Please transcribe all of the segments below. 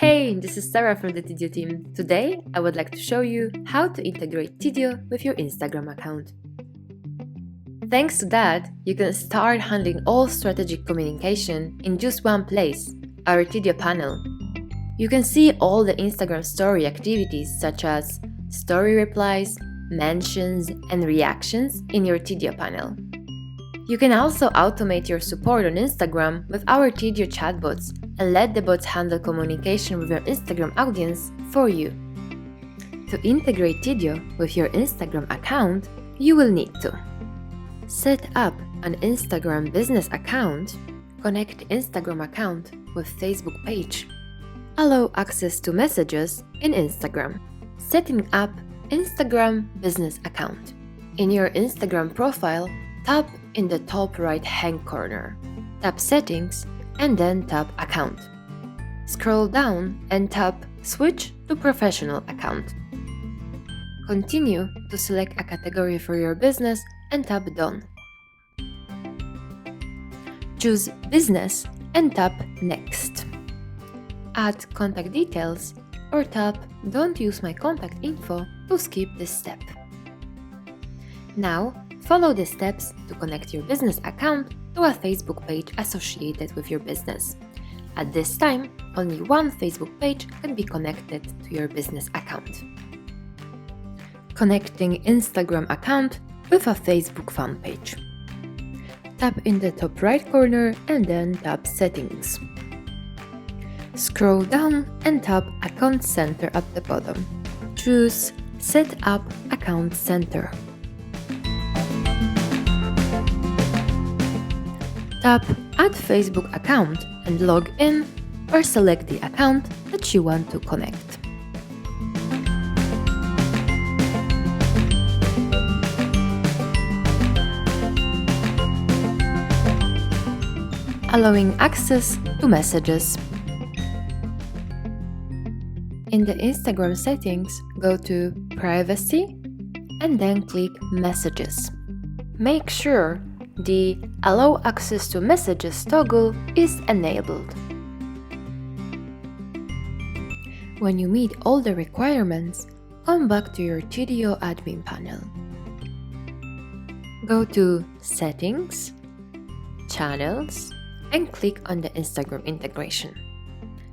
Hey, this is Sarah from the Tidio team. Today, I would like to show you how to integrate Tidio with your Instagram account. Thanks to that, you can start handling all strategic communication in just one place, our Tidio panel. You can see all the Instagram story activities such as story replies, mentions, and reactions in your Tidio panel. You can also automate your support on Instagram with our Tidio chatbots and let the bots handle communication with your Instagram audience for you. To integrate Tidio with your Instagram account, you will need to set up an Instagram business account, connect Instagram account with Facebook page, allow access to messages in Instagram, setting up Instagram business account. In your Instagram profile, tap in the top right-hand corner, tap Settings, and then tap Account. Scroll down and tap Switch to Professional Account. Continue to select a category for your business and tap Done. Choose Business and tap Next. Add contact details or tap Don't use my contact info to skip this step. Now, follow the steps to connect your business account to a Facebook page associated with your business. At this time, only one Facebook page can be connected to your business account. Connecting Instagram account with a Facebook fan page. Tap in the top right corner and then tap Settings. Scroll down and tap Account Center at the bottom. Choose Set Up Account Center. Tap Add Facebook account and log in or select the account that you want to connect. Allowing access to messages. In the Instagram settings, go to Privacy and then click Messages. Make sure the Allow Access to Messages toggle is enabled. When you meet all the requirements, come back to your Tidio admin panel. Go to Settings, Channels, and click on the Instagram integration.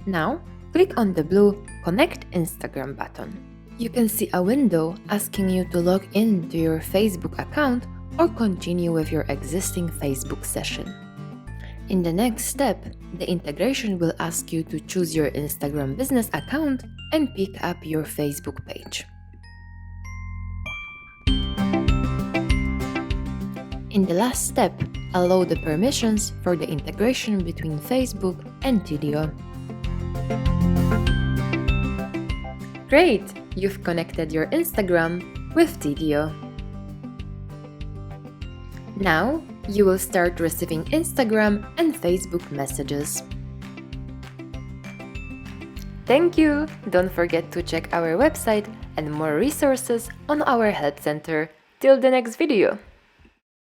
Now, click on the blue Connect Instagram button. You can see a window asking you to log in to your Facebook account or continue with your existing Facebook session. In the next step, the integration will ask you to choose your Instagram business account and pick up your Facebook page. In the last step, allow the permissions for the integration between Facebook and Tidio. Great! You've connected your Instagram with Tidio. Now, you will start receiving Instagram and Facebook messages. Thank you! Don't forget to check our website and more resources on our Help Center. Till the next video!